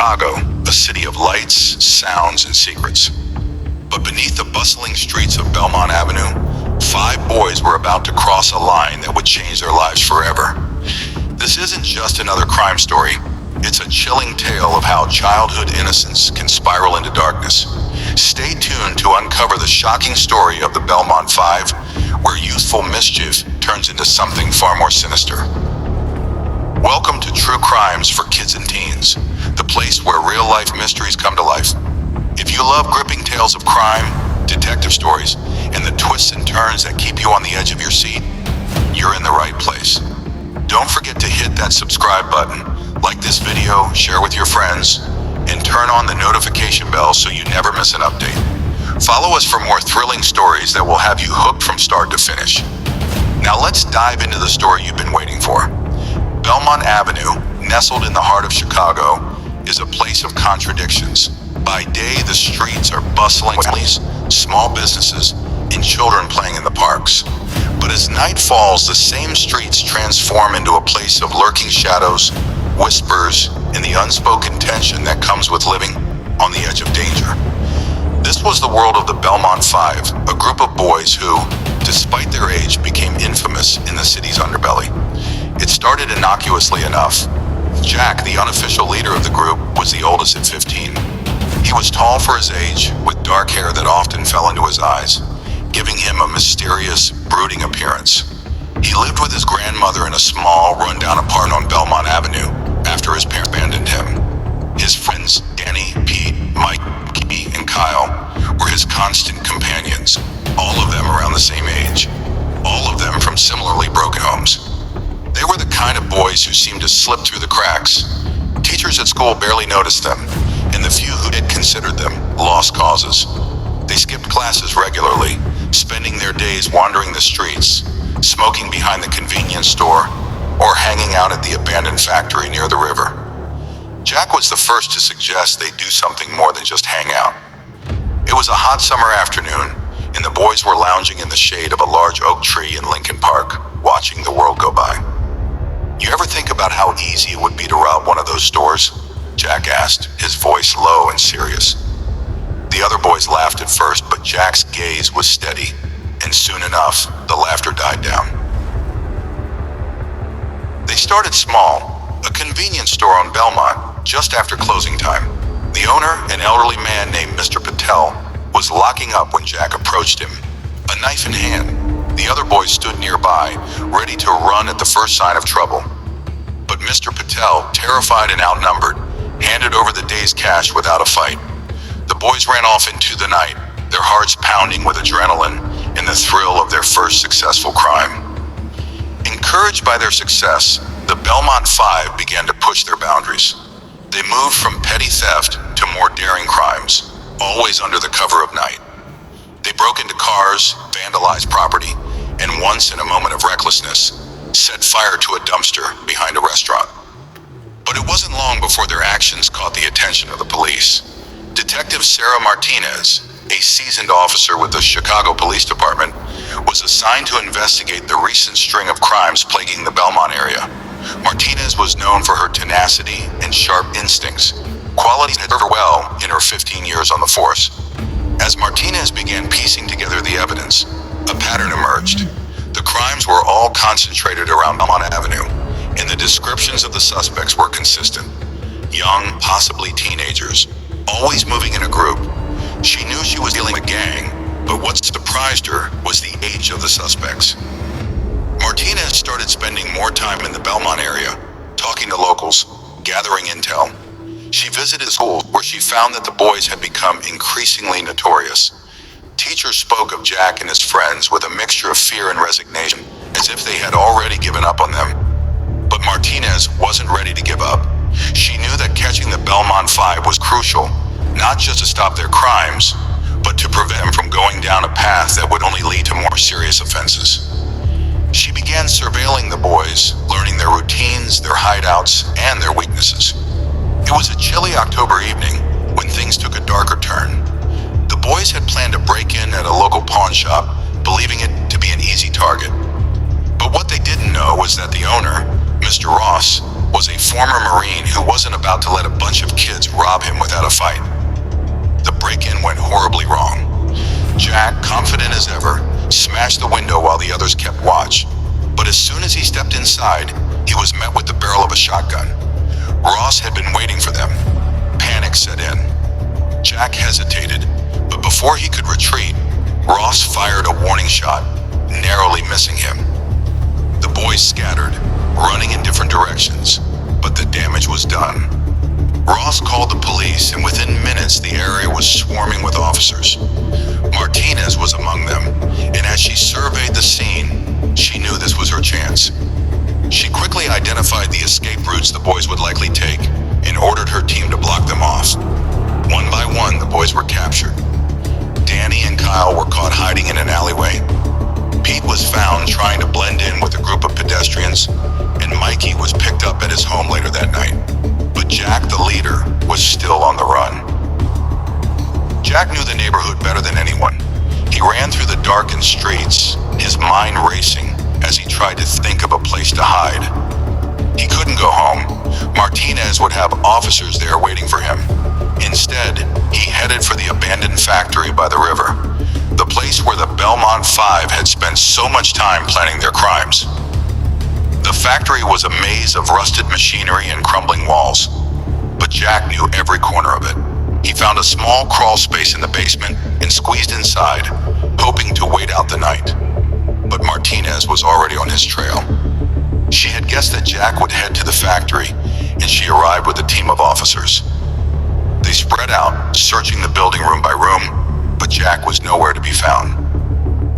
Chicago, a city of lights, sounds, and secrets. But beneath the bustling streets of Belmont Avenue, 5 boys were about to cross a line that would change their lives forever. This isn't just another crime story. It's a chilling tale of how childhood innocence can spiral into darkness. Stay tuned to uncover the shocking story of the Belmont Five, where youthful mischief turns into something far more sinister. Welcome to True Crimes for Kids and Teens, the place where real-life mysteries come to life. If you love gripping tales of crime, detective stories, and the twists and turns that keep you on the edge of your seat, you're in the right place. Don't forget to hit that subscribe button, like this video, share with your friends, and turn on the notification bell so you never miss an update. Follow us for more thrilling stories that will have you hooked from start to finish. Now let's dive into the story you've been waiting for. Belmont Avenue, nestled in the heart of Chicago, is a place of contradictions. By day, the streets are bustling with families, small businesses, and children playing in the parks. But as night falls, the same streets transform into a place of lurking shadows, whispers, and the unspoken tension that comes with living on the edge of danger. This was the world of the Belmont Five, a group of boys who, despite their age, became infamous in the city's underbelly. It started innocuously enough. Jack, the unofficial leader of the group, was the oldest at 15. He was tall for his age, with dark hair that often fell into his eyes, giving him a mysterious, brooding appearance. He lived with his grandmother in a small, rundown apartment on Belmont Avenue after his parents abandoned him. His friends, Danny, Pete, Mikey, and Kyle, were his constant companions, all of them around the same age, all of them from similarly broken homes. They were the kind of boys who seemed to slip through the cracks. Teachers at school barely noticed them, and the few who did considered them lost causes. They skipped classes regularly, spending their days wandering the streets, smoking behind the convenience store, or hanging out at the abandoned factory near the river. Jack was the first to suggest they do something more than just hang out. It was a hot summer afternoon, and the boys were lounging in the shade of a large oak tree in Lincoln Park, watching the world go by. You ever think about how easy it would be to rob one of those stores? Jack asked, his voice low and serious. The other boys laughed at first, but Jack's gaze was steady, and soon enough, the laughter died down. They started small, a convenience store on Belmont, just after closing time. The owner, an elderly man named Mr. Patel, was locking up when Jack approached him, a knife in hand. The other boys stood nearby, ready to run at the first sign of trouble. But Mr. Patel, terrified and outnumbered, handed over the day's cash without a fight. The boys ran off into the night, their hearts pounding with adrenaline and the thrill of their first successful crime. Encouraged by their success, the Belmont Five began to push their boundaries. They moved from petty theft to more daring crimes, always under the cover of night. They broke into cars, vandalized property, and once in a moment of recklessness, set fire to a dumpster behind a restaurant. But it wasn't long before their actions caught the attention of the police. Detective Sarah Martinez, a seasoned officer with the Chicago Police Department, was assigned to investigate the recent string of crimes plaguing the Belmont area. Martinez was known for her tenacity and sharp instincts, qualities that served her well in her 15 years on the force. As Martinez began piecing together the evidence, a pattern emerged. The crimes were all concentrated around Belmont Avenue, and the descriptions of the suspects were consistent. Young, possibly teenagers, always moving in a group. She knew she was dealing with a gang, but what surprised her was the age of the suspects. Martinez started spending more time in the Belmont area, talking to locals, gathering intel. She visited schools where she found that the boys had become increasingly notorious. Teachers spoke of Jack and his friends with a mixture of fear and resignation, as if they had already given up on them. But Martinez wasn't ready to give up. She knew that catching the Belmont Five was crucial, not just to stop their crimes, but to prevent them from going down a path that would only lead to more serious offenses. She began surveilling the boys, learning their routines, their hideouts, and their weaknesses. It was a chilly October evening when things took a darker turn. The boys had planned to break in at a local pawn shop, believing it to be an easy target. But what they didn't know was that the owner, Mr. Ross, was a former Marine who wasn't about to let a bunch of kids rob him without a fight. The break-in went horribly wrong. Jack, confident as ever, smashed the window while the others kept watch. But as soon as he stepped inside, he was met with the barrel of a shotgun. Ross had been waiting for them. Panic set in. Jack hesitated, but before he could retreat, Ross fired a warning shot, narrowly missing him. The boys scattered, running in different directions, but the damage was done. Ross called the police, and within minutes the area was swarming with officers. Martinez was among them, and as she surveyed the scene, she knew this was her chance. She quickly identified the escape routes the boys would likely take and ordered her team to block them off. One by one, the boys were captured. Danny and Kyle were caught hiding in an alleyway. Pete was found trying to blend in with a group of pedestrians, and Mikey was picked up at his home later that night. But Jack, the leader, was still on the run. Jack knew the neighborhood better than anyone. He ran through the darkened streets, his mind racing as he tried to think of a place to hide. He couldn't go home. Martinez would have officers there waiting for him. Instead, he headed for the abandoned factory by the river, the place where the Belmont Five had spent so much time planning their crimes. The factory was a maze of rusted machinery and crumbling walls, but Jack knew every corner of it. He found a small crawl space in the basement and squeezed inside, hoping to wait out the night. But Martinez was already on his trail. She had guessed that Jack would head to the factory, and she arrived with a team of officers. They spread out, searching the building room by room, but Jack was nowhere to be found.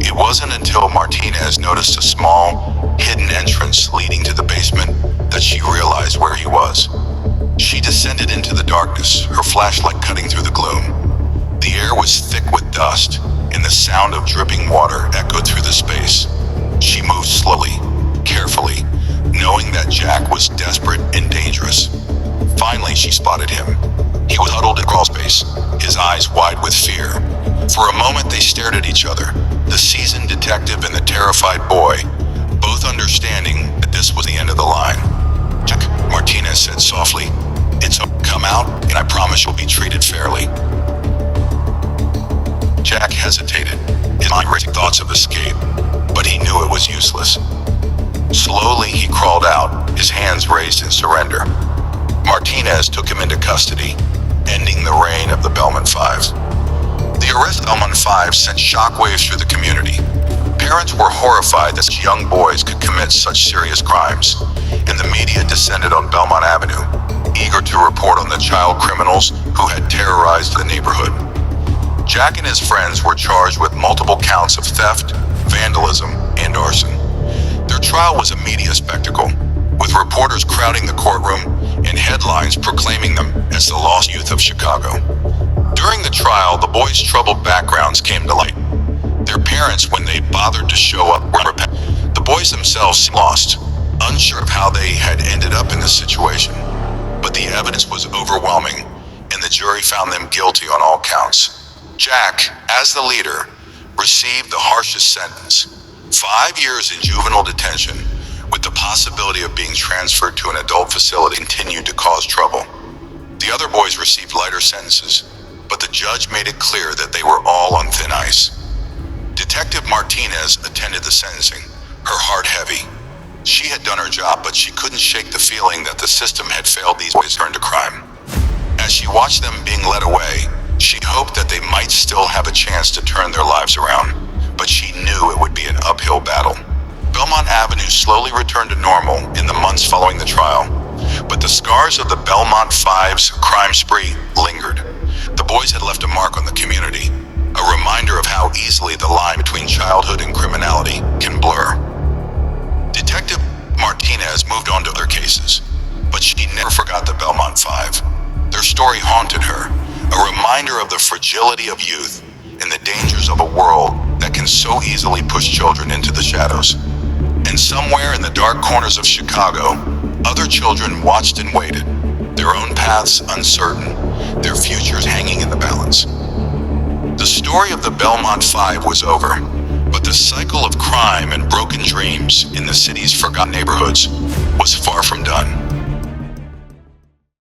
It wasn't until Martinez noticed a small, hidden entrance leading to the basement that she realized where he was. She descended into the darkness, her flashlight cutting through the gloom. The air was thick with dust, and the sound of dripping water echoed through the space. She moved slowly, carefully, knowing that Jack was desperate and dangerous. Finally, she spotted him. He was huddled in a crawl space, his eyes wide with fear. For a moment, they stared at each other, the seasoned detective and the terrified boy, both understanding that this was the end of the line. Jack, Martinez said softly, "It's come out, and I promise you'll be treated fairly." Jack hesitated, his mind racing thoughts of escape, but he knew it was useless. Slowly, he crawled out, his hands raised in surrender. Martinez took him into custody, ending the reign of the Belmont Five. The arrest of Belmont Five sent shockwaves through the community. Parents were horrified that young boys could commit such serious crimes, and the media descended on Belmont Avenue, eager to report on the child criminals who had terrorized the neighborhood. Jack and his friends were charged with multiple counts of theft, vandalism, and arson. Their trial was a media spectacle, with reporters crowding the courtroom and headlines proclaiming them as the lost youth of Chicago. During the trial, the boys' troubled backgrounds came to light. Their parents, when they bothered to show up, were repentant. The boys themselves seemed lost, unsure of how they had ended up in this situation. But the evidence was overwhelming, and the jury found them guilty on all counts. Jack, as the leader, received the harshest sentence, 5 years in juvenile detention, with the possibility of being transferred to an adult facility. Continued to cause trouble. The other boys received lighter sentences, but the judge made it clear that they were all on thin ice. Detective Martinez attended the sentencing, her heart heavy. She had done her job, but she couldn't shake the feeling that the system had failed these boys to turn to crime. As she watched them being led away, she hoped that they might still have a chance to turn their lives around, but she knew it would be an uphill battle. Belmont Avenue slowly returned to normal in the months following the trial, but the scars of the Belmont Five's crime spree lingered. The boys had left a mark on the community, a reminder of how easily the line between childhood and criminality can blur. Detective Martinez moved on to other cases, but she never forgot the Belmont Five. Their story haunted her, a reminder of the fragility of youth and the dangers of a world that can so easily push children into the shadows. And somewhere in the dark corners of Chicago, other children watched and waited, their own paths uncertain, their futures hanging in the balance. The story of the Belmont Five was over, but the cycle of crime and broken dreams in the city's forgotten neighborhoods was far from done.